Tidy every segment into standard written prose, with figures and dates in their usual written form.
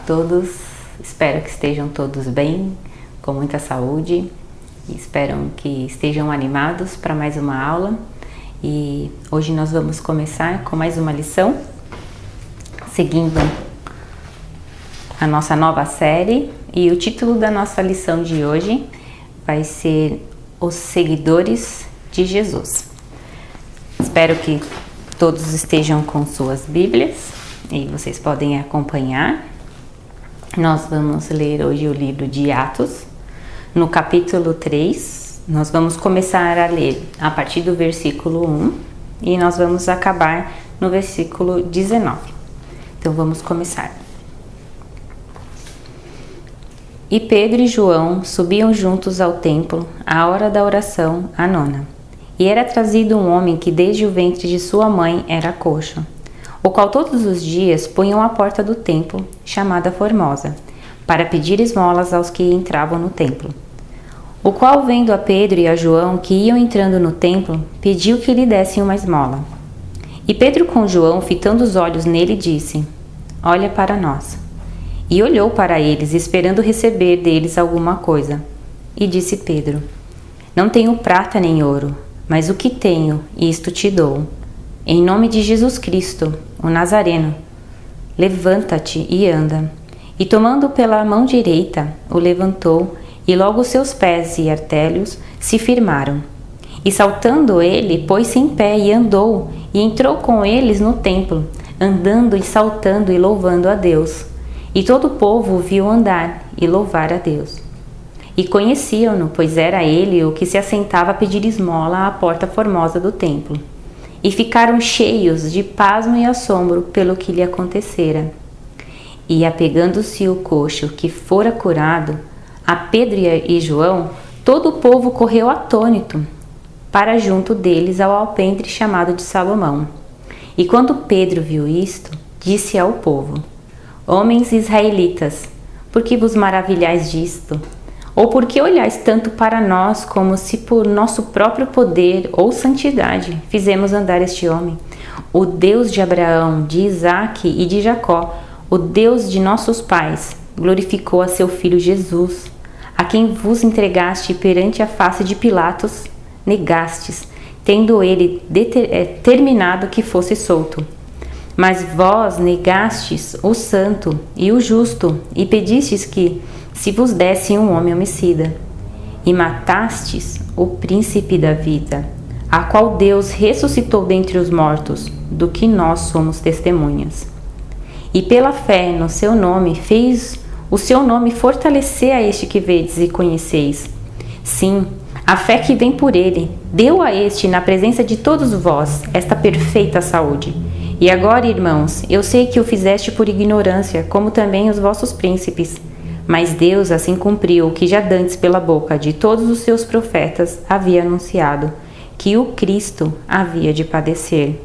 todos, espero que estejam todos bem, com muita saúde, e espero que estejam animados para mais uma aula. E hoje nós vamos começar com mais uma lição, seguindo a nossa nova série, e o título da nossa lição de hoje vai ser Os Seguidores de Jesus. Espero que todos estejam com suas Bíblias e vocês podem acompanhar. Nós vamos ler hoje o livro de Atos, no capítulo 3. Nós vamos começar a ler a partir do versículo 1 e nós vamos acabar no versículo 19. Então vamos começar. E Pedro e João subiam juntos ao templo à hora da oração, a nona. E era trazido um homem que desde o ventre de sua mãe era coxo, o qual todos os dias punham à porta do templo, chamada Formosa, para pedir esmolas aos que entravam no templo. O qual, vendo a Pedro e a João que iam entrando no templo, pediu que lhe dessem uma esmola. E Pedro com João, fitando os olhos nele, disse: Olha para nós. E olhou para eles, esperando receber deles alguma coisa. E disse Pedro: Não tenho prata nem ouro, mas o que tenho, isto te dou. Em nome de Jesus Cristo, o Nazareno, levanta-te e anda. E tomando pela mão direita, o levantou, e logo seus pés e artélios se firmaram. E saltando ele, pôs-se em pé e andou, e entrou com eles no templo, andando e saltando e louvando a Deus. E todo o povo o viu andar e louvar a Deus. E conheciam-no, pois era ele o que se assentava a pedir esmola à porta formosa do templo. E ficaram cheios de pasmo e assombro pelo que lhe acontecera. E apegando-se o coxo que fora curado, a Pedro e João, todo o povo correu atônito para junto deles ao alpendre chamado de Salomão. E quando Pedro viu isto, disse ao povo: Homens israelitas, por que vos maravilhais disto? Ou por que olhais tanto para nós, como se por nosso próprio poder ou santidade fizemos andar este homem? O Deus de Abraão, de Isaque e de Jacó, o Deus de nossos pais, glorificou a seu filho Jesus, a quem vos entregaste perante a face de Pilatos, negastes, tendo ele determinado que fosse solto. Mas vós negastes o santo e o justo, e pedistes que se vos desse um homem homicida. E matastes o príncipe da vida, a qual Deus ressuscitou dentre os mortos, do que nós somos testemunhas. E pela fé no seu nome fez o seu nome fortalecer a este que vedes e conheceis. Sim, a fé que vem por ele deu a este, na presença de todos vós, esta perfeita saúde. E agora, irmãos, eu sei que o fizeste por ignorância, como também os vossos príncipes. Mas Deus assim cumpriu o que já dantes pela boca de todos os seus profetas havia anunciado, que o Cristo havia de padecer.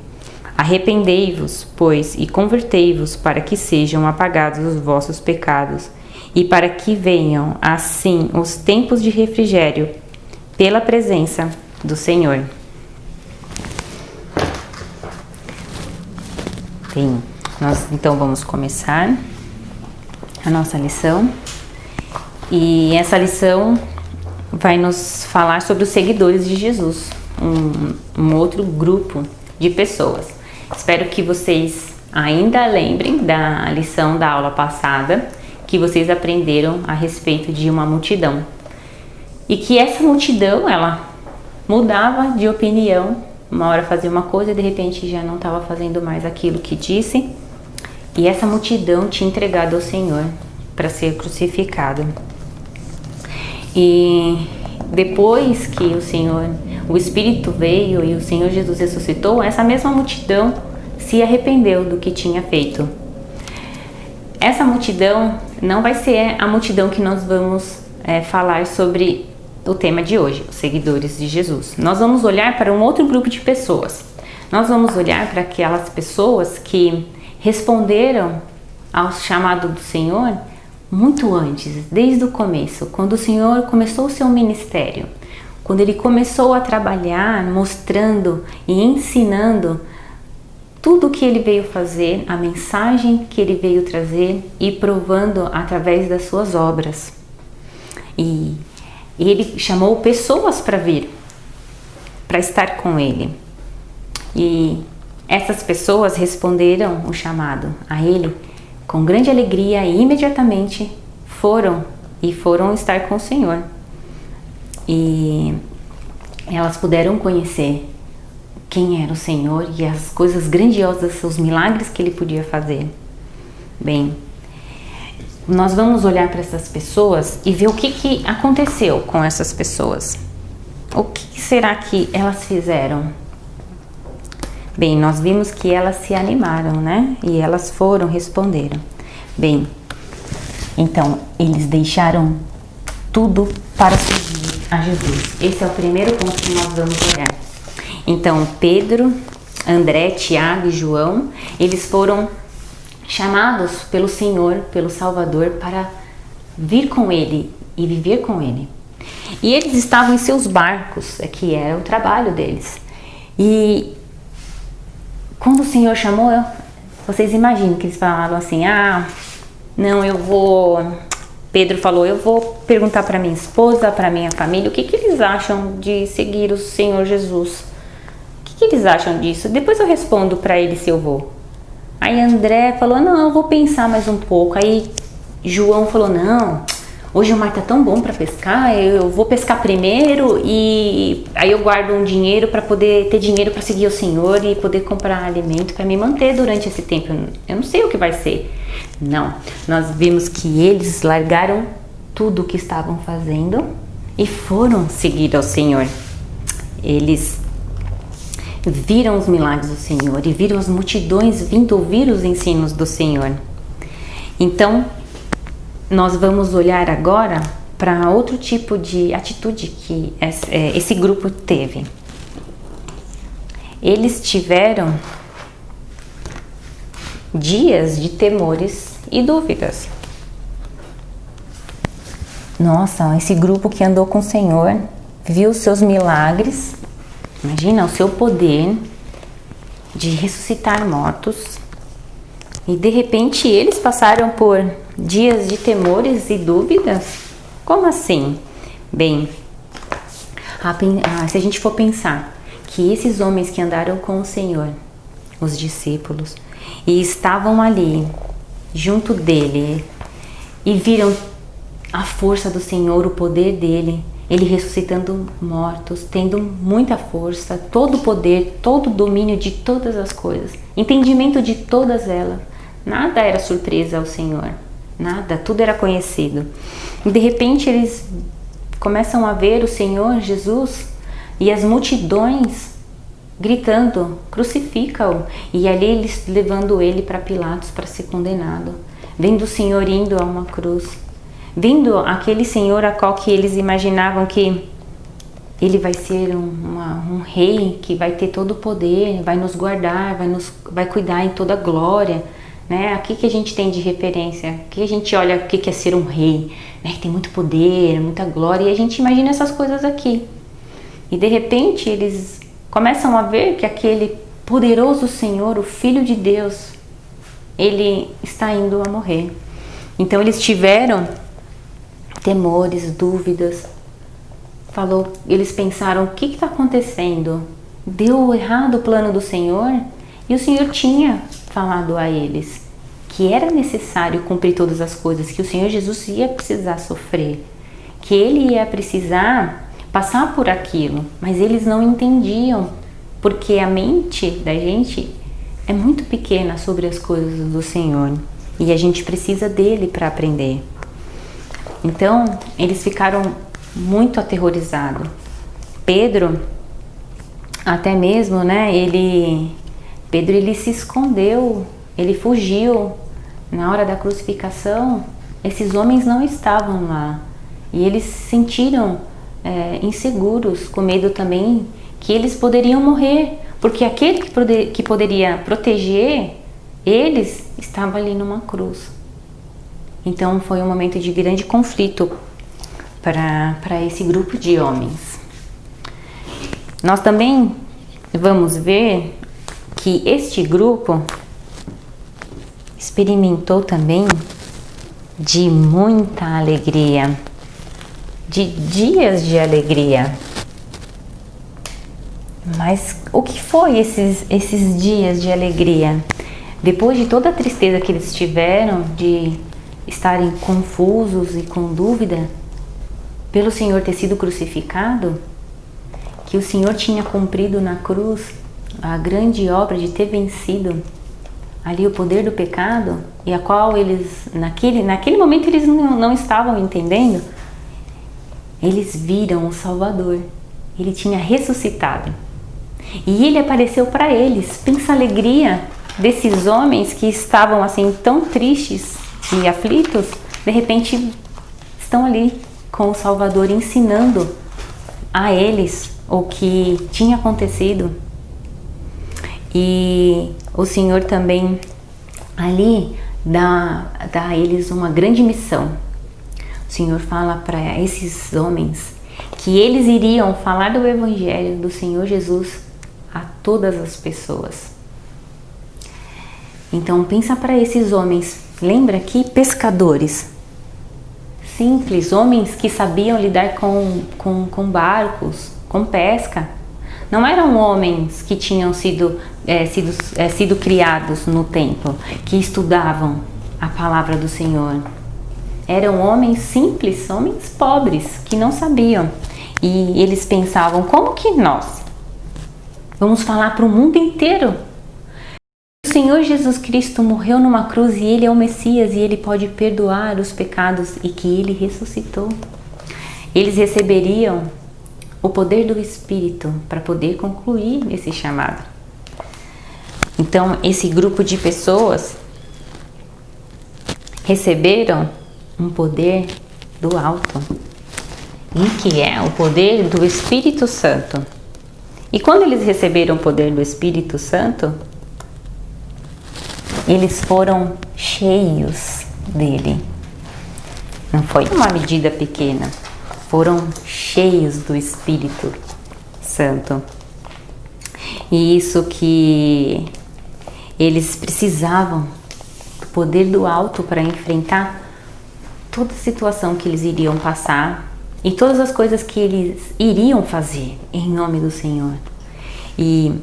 Arrependei-vos, pois, e convertei-vos, para que sejam apagados os vossos pecados, e para que venham, assim, os tempos de refrigério, pela presença do Senhor. Bem, nós então vamos começar a nossa lição. E essa lição vai nos falar sobre os seguidores de Jesus, um outro grupo de pessoas. Espero que vocês ainda lembrem da lição da aula passada, que vocês aprenderam a respeito de uma multidão. E que essa multidão, ela mudava de opinião, uma hora fazia uma coisa e de repente já não estava fazendo mais aquilo que disse. E essa multidão tinha entregado ao Senhor para ser crucificado. E depois que o Espírito veio e o Senhor Jesus ressuscitou, essa mesma multidão se arrependeu do que tinha feito. Essa multidão não vai ser a multidão que nós vamos falar sobre o tema de hoje, os seguidores de Jesus. Nós vamos olhar para um outro grupo de pessoas. Nós vamos olhar para aquelas pessoas que responderam ao chamado do Senhor muito antes, desde o começo, quando o Senhor começou o seu ministério, quando ele começou a trabalhar, mostrando e ensinando tudo o que ele veio fazer, a mensagem que ele veio trazer e provando através das suas obras. E ele chamou pessoas para vir, para estar com ele. E essas pessoas responderam o chamado a ele com grande alegria e imediatamente foram estar com o Senhor. E elas puderam conhecer quem era o Senhor e as coisas grandiosas, os milagres que ele podia fazer. Bem, nós vamos olhar para essas pessoas e ver o que aconteceu com essas pessoas. O que será que elas fizeram? Bem, nós vimos que elas se animaram, né? E elas responderam. Bem, então, eles deixaram tudo para seguir a Jesus. Esse é o primeiro ponto que nós vamos olhar. Então, Pedro, André, Tiago e João, eles foram chamados pelo Senhor, pelo Salvador, para vir com ele e viver com ele. E eles estavam em seus barcos, que era o trabalho deles. E quando o Senhor chamou, vocês imaginam que eles falaram assim, não, eu vou... Pedro falou, eu vou perguntar para minha esposa, para minha família, o que eles acham de seguir o Senhor Jesus. O que eles acham disso? Depois eu respondo para eles se eu vou. Aí André falou, não, eu vou pensar mais um pouco. Aí João falou, não, hoje o mar tá tão bom para pescar, eu vou pescar primeiro e aí eu guardo um dinheiro para poder ter dinheiro para seguir o Senhor e poder comprar alimento para me manter durante esse tempo. Eu não sei o que vai ser. Não, nós vimos que eles largaram tudo o que estavam fazendo e foram seguir ao Senhor. Eles viram os milagres do Senhor e viram as multidões vindo ouvir os ensinos do Senhor. Então, nós vamos olhar agora para outro tipo de atitude que esse grupo teve. Eles tiveram dias de temores e dúvidas. Nossa, esse grupo que andou com o Senhor, viu os seus milagres, imagina o seu poder de ressuscitar mortos, e de repente eles passaram por dias de temores e dúvidas? Como assim? Bem, se a gente for pensar que esses homens que andaram com o Senhor, os discípulos, e estavam ali junto dele e viram a força do Senhor, o poder dele, ele ressuscitando mortos, tendo muita força, todo o poder, todo o domínio de todas as coisas, entendimento de todas elas. Nada era surpresa ao Senhor, nada, tudo era conhecido. E de repente eles começam a ver o Senhor Jesus e as multidões gritando, crucifica-o, e ali eles levando ele para Pilatos para ser condenado, vendo o Senhor indo a uma cruz, vendo aquele Senhor a qual que eles imaginavam que ele vai ser um rei que vai ter todo o poder, vai nos guardar, vai cuidar em toda a glória, né? Aqui que a gente tem de referência, aqui a gente olha o que é ser um rei, né? Que tem muito poder, muita glória, e a gente imagina essas coisas aqui. E de repente eles começam a ver que aquele poderoso Senhor, o Filho de Deus, ele está indo a morrer. Então eles tiveram temores, dúvidas. Eles pensaram, o que está acontecendo? Deu errado o plano do Senhor? E o Senhor tinha falado a eles que era necessário cumprir todas as coisas, que o Senhor Jesus ia precisar sofrer, que ele ia precisar passar por aquilo, mas eles não entendiam, porque a mente da gente é muito pequena sobre as coisas do Senhor e a gente precisa dele para aprender. Então eles ficaram muito aterrorizados. Pedro, até mesmo, né? Pedro ele se escondeu, ele fugiu. Na hora da crucificação, esses homens não estavam lá e eles se sentiram inseguros, com medo também que eles poderiam morrer, porque aquele que poderia proteger eles estava ali numa cruz. Então foi um momento de grande conflito para esse grupo de homens. Nós também vamos ver que este grupo experimentou também de muita alegria, de dias de alegria. Mas o que foi esses dias de alegria? Depois de toda a tristeza que eles tiveram, de estarem confusos e com dúvida, pelo Senhor ter sido crucificado, que o Senhor tinha cumprido na cruz a grande obra de ter vencido ali o poder do pecado, e a qual eles, naquele momento eles não estavam entendendo, eles viram o Salvador. Ele tinha ressuscitado. E ele apareceu para eles. Pensa a alegria desses homens que estavam assim tão tristes e aflitos, de repente estão ali com o Salvador ensinando a eles o que tinha acontecido. E o Senhor também ali dá a eles uma grande missão. O Senhor fala para esses homens que eles iriam falar do Evangelho do Senhor Jesus a todas as pessoas. Então pensa para esses homens, lembra que pescadores simples, homens que sabiam lidar com barcos, com pesca. Não eram homens que tinham sido criados no templo, que estudavam a palavra do Senhor. Eram homens simples, homens pobres, que não sabiam. E eles pensavam, como que nós vamos falar para o mundo inteiro? O Senhor Jesus Cristo morreu numa cruz e Ele é o Messias e Ele pode perdoar os pecados e que Ele ressuscitou. Eles receberiam o poder do Espírito para poder concluir esse chamado. Então, esse grupo de pessoas receberam um poder do alto, e que é o poder do Espírito Santo. E quando eles receberam o poder do Espírito Santo, eles foram cheios dele. Não foi uma medida pequena. Foram cheios do Espírito Santo. E isso que eles precisavam do poder do alto para enfrentar toda a situação que eles iriam passar e todas as coisas que eles iriam fazer em nome do Senhor. E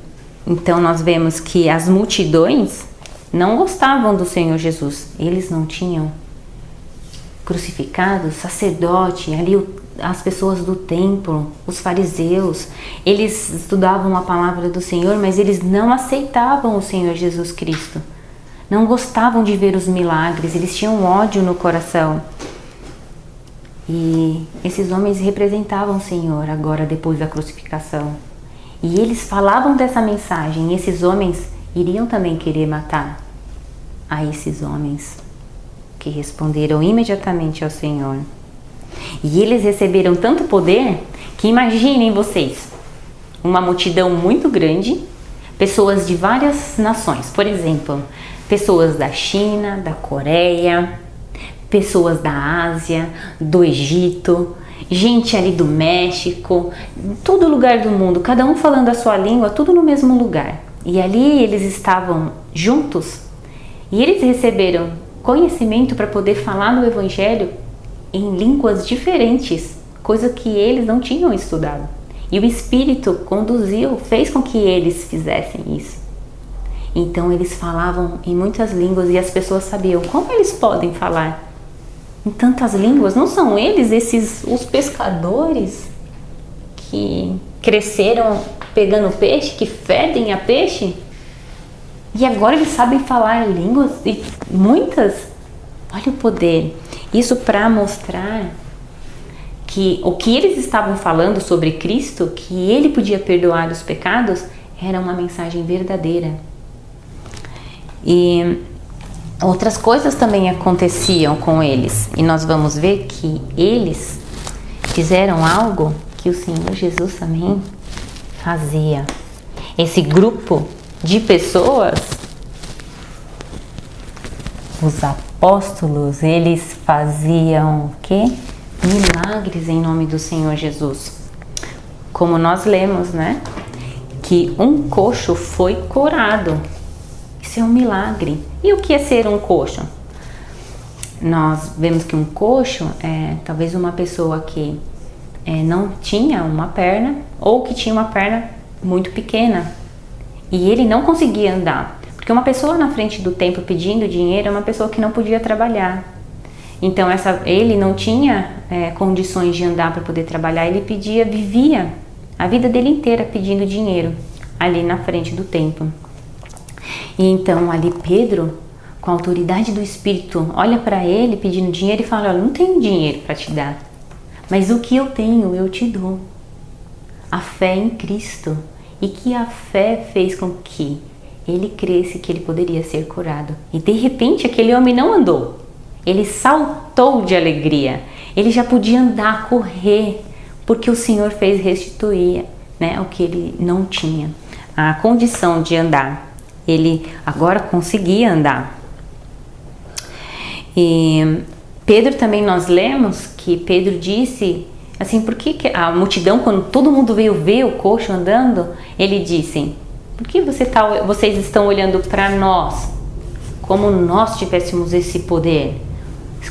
então nós vemos que as multidões não gostavam do Senhor Jesus. Eles não tinham crucificado o sacerdote, ali as pessoas do templo, os fariseus. Eles estudavam a palavra do Senhor, mas eles não aceitavam o Senhor Jesus Cristo. Não gostavam de ver os milagres, eles tinham ódio no coração. E esses homens representavam o Senhor agora, depois da crucificação. E eles falavam dessa mensagem, e esses homens iriam também querer matar a esses homens que responderam imediatamente ao Senhor. E eles receberam tanto poder que imaginem vocês, uma multidão muito grande, pessoas de várias nações, por exemplo, pessoas da China, da Coreia, pessoas da Ásia, do Egito, gente ali do México, todo lugar do mundo, cada um falando a sua língua, tudo no mesmo lugar. E ali eles estavam juntos e eles receberam conhecimento para poder falar do Evangelho em línguas diferentes, coisa que eles não tinham estudado. E o Espírito conduziu, fez com que eles fizessem isso. Então eles falavam em muitas línguas e as pessoas sabiam como eles podem falar em tantas línguas. Não são eles os pescadores que cresceram pegando peixe, que fedem a peixe? E agora eles sabem falar línguas, e muitas. Olha o poder. Isso para mostrar que o que eles estavam falando sobre Cristo, que Ele podia perdoar os pecados, era uma mensagem verdadeira. E outras coisas também aconteciam com eles. E nós vamos ver que eles fizeram algo que o Senhor Jesus também fazia. Esse grupo de pessoas, os apóstolos, eles faziam o quê? Milagres em nome do Senhor Jesus. Como nós lemos, né? que um coxo foi curado. Isso é um milagre. E o que é ser um coxo? Nós vemos que um coxo é talvez uma pessoa que não tinha uma perna ou que tinha uma perna muito pequena e ele não conseguia andar. Porque uma pessoa na frente do templo pedindo dinheiro é uma pessoa que não podia trabalhar. Então ele não tinha condições de andar para poder trabalhar, ele vivia a vida dele inteira pedindo dinheiro ali na frente do templo. E então ali Pedro, com a autoridade do Espírito, olha para ele pedindo dinheiro e fala: olha, não tenho dinheiro para te dar, mas o que eu tenho eu te dou. A fé em Cristo. E que a fé fez com que ele cresce que ele poderia ser curado. E de repente aquele homem não andou. Ele saltou de alegria. Ele já podia andar, correr, porque o Senhor fez restituir, o que ele não tinha. A condição de andar. Ele agora conseguia andar. E Pedro também, nós lemos que Pedro disse assim: por que a multidão, quando todo mundo veio ver o coxo andando, ele disse: por que vocês estão olhando para nós como nós tivéssemos esse poder,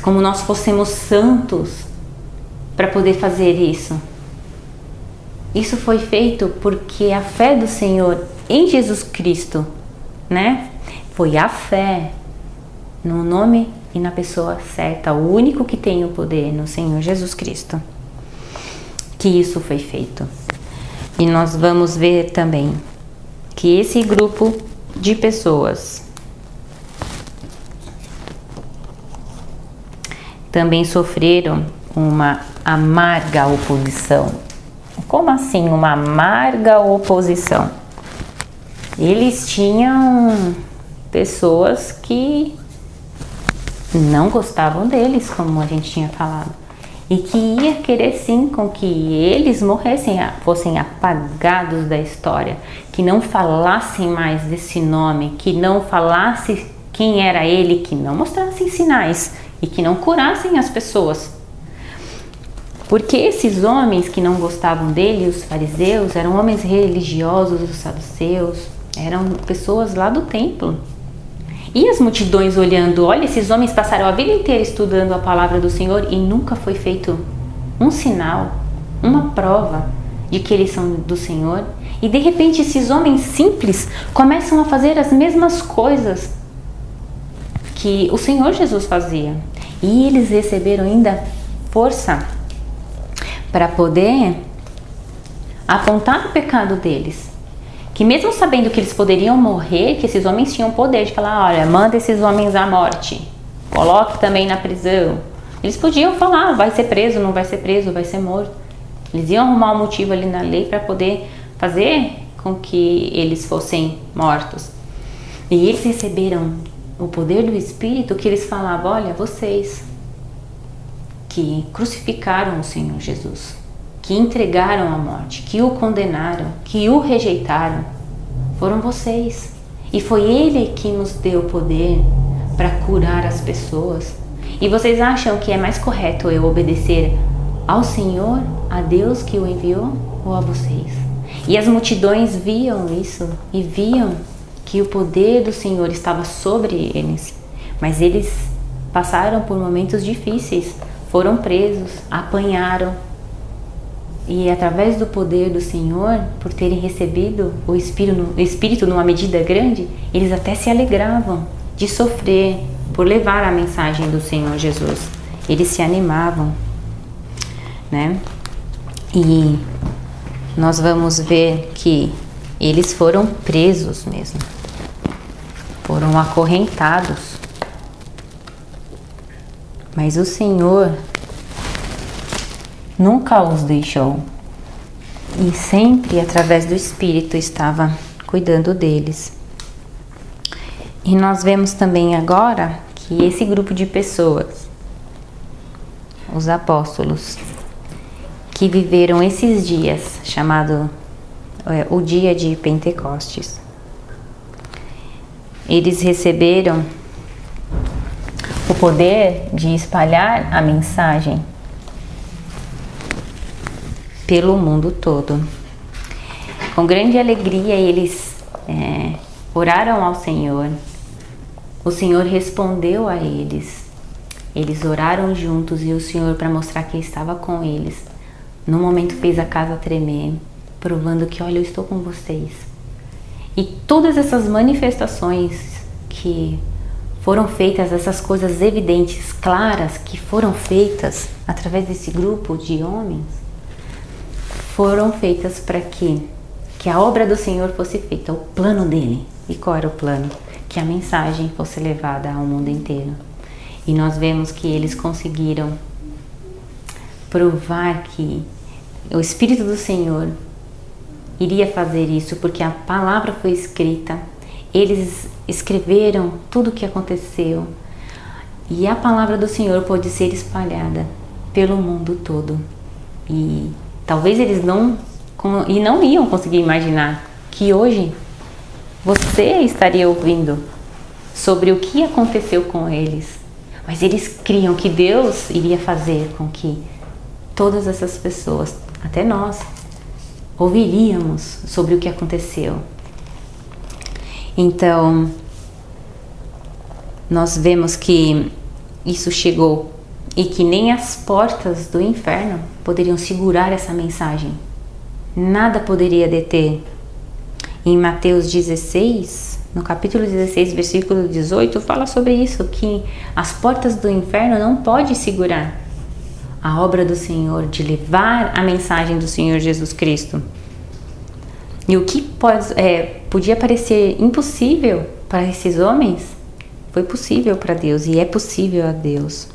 como nós fôssemos santos para poder fazer isso? Isso foi feito porque a fé do Senhor em Jesus Cristo, foi a fé no nome e na pessoa certa, o único que tem o poder, no Senhor Jesus Cristo, que isso foi feito. E nós vamos ver também que esse grupo de pessoas também sofreram uma amarga oposição. Como assim uma amarga oposição? Eles tinham pessoas que não gostavam deles, como a gente tinha falado, e que ia querer sim com que eles morressem, fossem apagados da história, que não falassem mais desse nome, que não falasse quem era ele, que não mostrassem sinais e que não curassem as pessoas. Porque esses homens que não gostavam dele, os fariseus, eram homens religiosos, os saduceus, eram pessoas lá do templo. E as multidões olhando: olha, esses homens passaram a vida inteira estudando a palavra do Senhor e nunca foi feito um sinal, uma prova de que eles são do Senhor. E de repente esses homens simples começam a fazer as mesmas coisas que o Senhor Jesus fazia. E eles receberam ainda força para poder apontar o pecado deles. Que mesmo sabendo que eles poderiam morrer, que esses homens tinham poder de falar: olha, manda esses homens à morte, coloque também na prisão. Eles podiam falar: vai ser preso, não vai ser preso, vai ser morto. Eles iam arrumar um motivo ali na lei para poder fazer com que eles fossem mortos. E eles receberam o poder do Espírito, que eles falavam: olha, vocês que crucificaram o Senhor Jesus, que entregaram à morte, que o condenaram, que o rejeitaram, foram vocês. E foi Ele que nos deu poder para curar as pessoas. E vocês acham que é mais correto eu obedecer ao Senhor, a Deus que o enviou, ou a vocês? E as multidões viam isso e viam que o poder do Senhor estava sobre eles. Mas eles passaram por momentos difíceis, foram presos, apanharam. E através do poder do Senhor, por terem recebido o Espírito numa medida grande, eles até se alegravam de sofrer por levar a mensagem do Senhor Jesus. Eles se animavam, E nós vamos ver que eles foram presos mesmo, foram acorrentados. Mas o Senhor nunca os deixou e sempre através do Espírito estava cuidando deles. E nós vemos também agora que esse grupo de pessoas, os apóstolos, que viveram esses dias, chamado o dia de Pentecostes, eles receberam o poder de espalhar a mensagem pelo mundo todo. Com grande alegria eles oraram ao Senhor. O Senhor respondeu a eles. Eles oraram juntos e o Senhor, para mostrar que estava com eles, no momento fez a casa tremer, provando que, olha, eu estou com vocês. E todas essas manifestações que foram feitas, essas coisas evidentes, claras, que foram feitas através desse grupo de homens, foram feitas para que a obra do Senhor fosse feita, o plano dele. E qual era o plano? Que a mensagem fosse levada ao mundo inteiro. E nós vemos que eles conseguiram provar que o Espírito do Senhor iria fazer isso, porque a palavra foi escrita, eles escreveram tudo o que aconteceu, e a palavra do Senhor pôde ser espalhada pelo mundo todo. E talvez eles não iam conseguir imaginar que hoje você estaria ouvindo sobre o que aconteceu com eles, mas eles criam que Deus iria fazer com que todas essas pessoas, até nós, ouviríamos sobre o que aconteceu. Então, nós vemos que isso chegou e que nem as portas do inferno poderiam segurar essa mensagem. Nada poderia deter. Em Mateus 16, no capítulo 16, versículo 18, fala sobre isso, que as portas do inferno não podem segurar a obra do Senhor, de levar a mensagem do Senhor Jesus Cristo. E o que podia parecer impossível para esses homens, foi possível para Deus e é possível a Deus.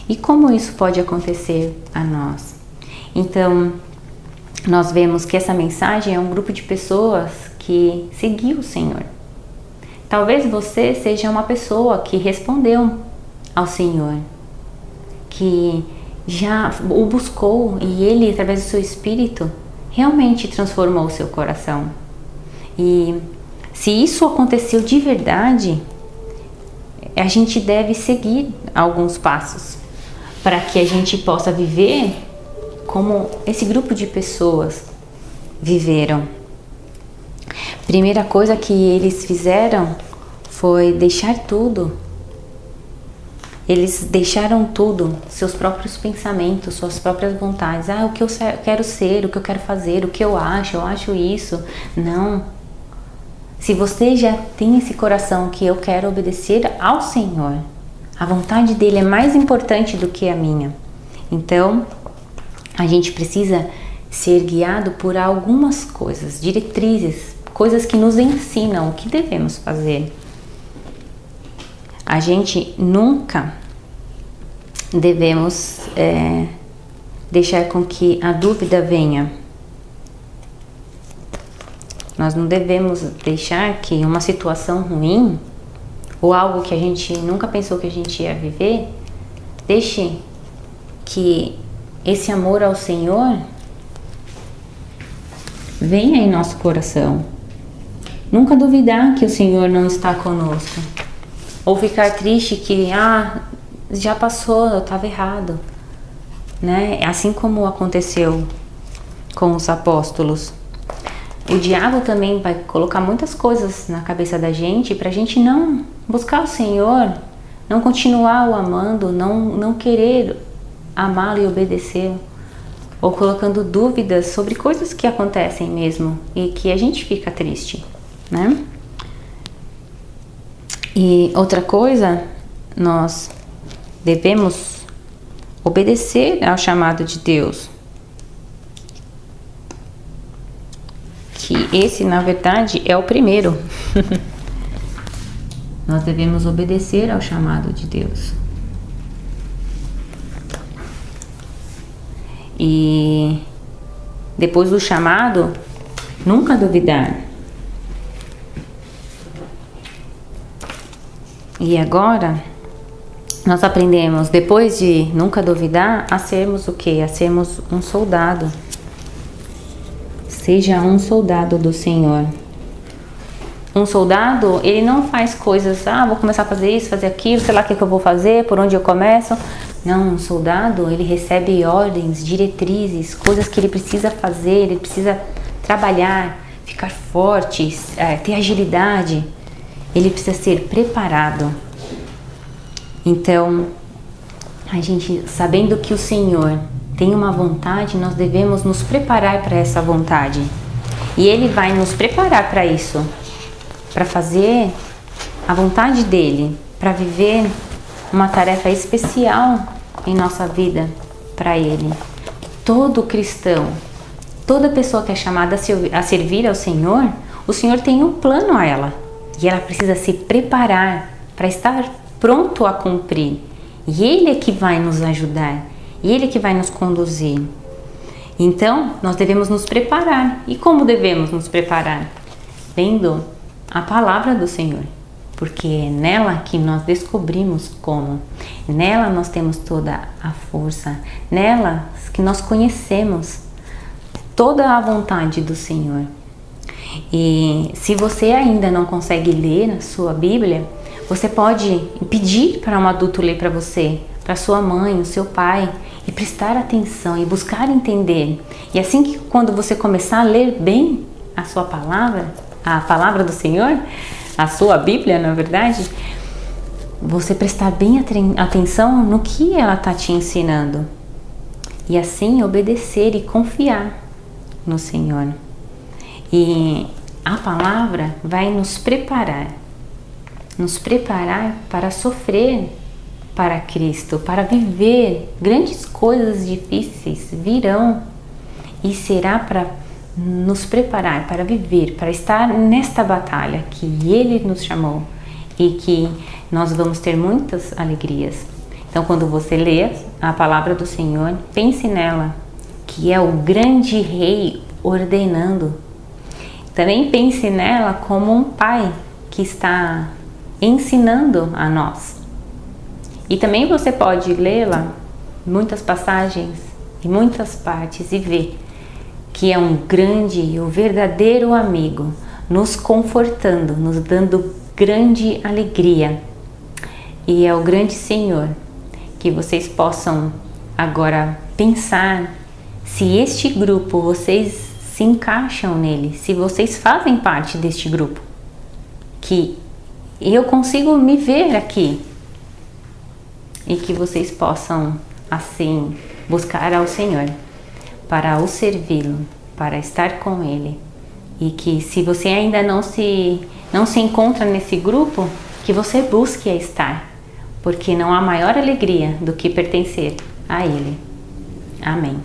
E como isso pode acontecer a nós? Então, nós vemos que essa mensagem é um grupo de pessoas que seguiu o Senhor. Talvez você seja uma pessoa que respondeu ao Senhor, que já o buscou e Ele, através do seu Espírito, realmente transformou o seu coração. E se isso aconteceu de verdade, a gente deve seguir alguns passos para que a gente possa viver como esse grupo de pessoas viveram. Primeira coisa que eles fizeram foi deixar tudo. Eles deixaram tudo, seus próprios pensamentos, suas próprias vontades. O que eu quero ser, o que eu quero fazer, o que eu acho isso. Não. Se você já tem esse coração que eu quero obedecer ao Senhor, a vontade dele é mais importante do que a minha. Então, a gente precisa ser guiado por algumas coisas, diretrizes, coisas que nos ensinam o que devemos fazer. A gente nunca devemos deixar com que a dúvida venha. Nós não devemos deixar que uma situação ruim ou algo que a gente nunca pensou que a gente ia viver, deixe que esse amor ao Senhor venha em nosso coração. Nunca duvidar que o Senhor não está conosco. Ou ficar triste que, já passou, eu estava errado. Né? Assim como aconteceu com os apóstolos. O diabo também vai colocar muitas coisas na cabeça da gente para a gente não buscar o Senhor, não continuar o amando, não querer amá-lo e obedecê-lo, ou colocando dúvidas sobre coisas que acontecem mesmo e que a gente fica triste, né? E outra coisa, nós devemos obedecer ao chamado de Deus. Que esse, na verdade, é o primeiro. Nós devemos obedecer ao chamado de Deus. E depois do chamado, nunca duvidar. E agora, nós aprendemos, depois de nunca duvidar, a sermos o quê? A sermos um soldado. Seja um soldado do Senhor. Um soldado, ele não faz coisas, vou começar a fazer isso, fazer aquilo, sei lá o que eu vou fazer, por onde eu começo. Não, um soldado, ele recebe ordens, diretrizes, coisas que ele precisa fazer, ele precisa trabalhar, ficar forte, ter agilidade, ele precisa ser preparado. Então, a gente, sabendo que o Senhor tem uma vontade, nós devemos nos preparar para essa vontade. E Ele vai nos preparar para isso, para fazer a vontade dEle, para viver uma tarefa especial em nossa vida para Ele. Todo cristão, toda pessoa que é chamada a servir ao Senhor, o Senhor tem um plano a ela. E ela precisa se preparar para estar pronto a cumprir. E Ele é que vai nos ajudar. E Ele é que vai nos conduzir. Então, nós devemos nos preparar. E como devemos nos preparar? Lendo a palavra do Senhor. Porque é nela que nós descobrimos como. Nela nós temos toda a força. Nela que nós conhecemos toda a vontade do Senhor. E se você ainda não consegue ler a sua Bíblia, você pode pedir para um adulto ler para você, para sua mãe, o seu pai, e prestar atenção e buscar entender. E assim que quando você começar a ler bem a sua palavra, a palavra do Senhor, a sua Bíblia, na verdade, você prestar bem atenção no que ela está te ensinando. E assim obedecer e confiar no Senhor. E a palavra vai nos preparar para sofrer para Cristo, para viver grandes coisas difíceis virão e será para nos preparar para viver, para estar nesta batalha que Ele nos chamou e que nós vamos ter muitas alegrias. Então, quando você lê a palavra do Senhor, pense nela, que é o grande Rei ordenando. Também pense nela como um pai que está ensinando a nós. E também você pode lê-la, muitas passagens e muitas partes, e ver que é um grande e o verdadeiro amigo, nos confortando, nos dando grande alegria. E é o grande Senhor. Que vocês possam agora pensar se este grupo, vocês se encaixam nele, se vocês fazem parte deste grupo, que eu consigo me ver aqui, e que vocês possam assim buscar ao Senhor para o servi-lo, para estar com Ele, e que se você ainda não se encontra nesse grupo, que você busque a estar, porque não há maior alegria do que pertencer a Ele. Amém.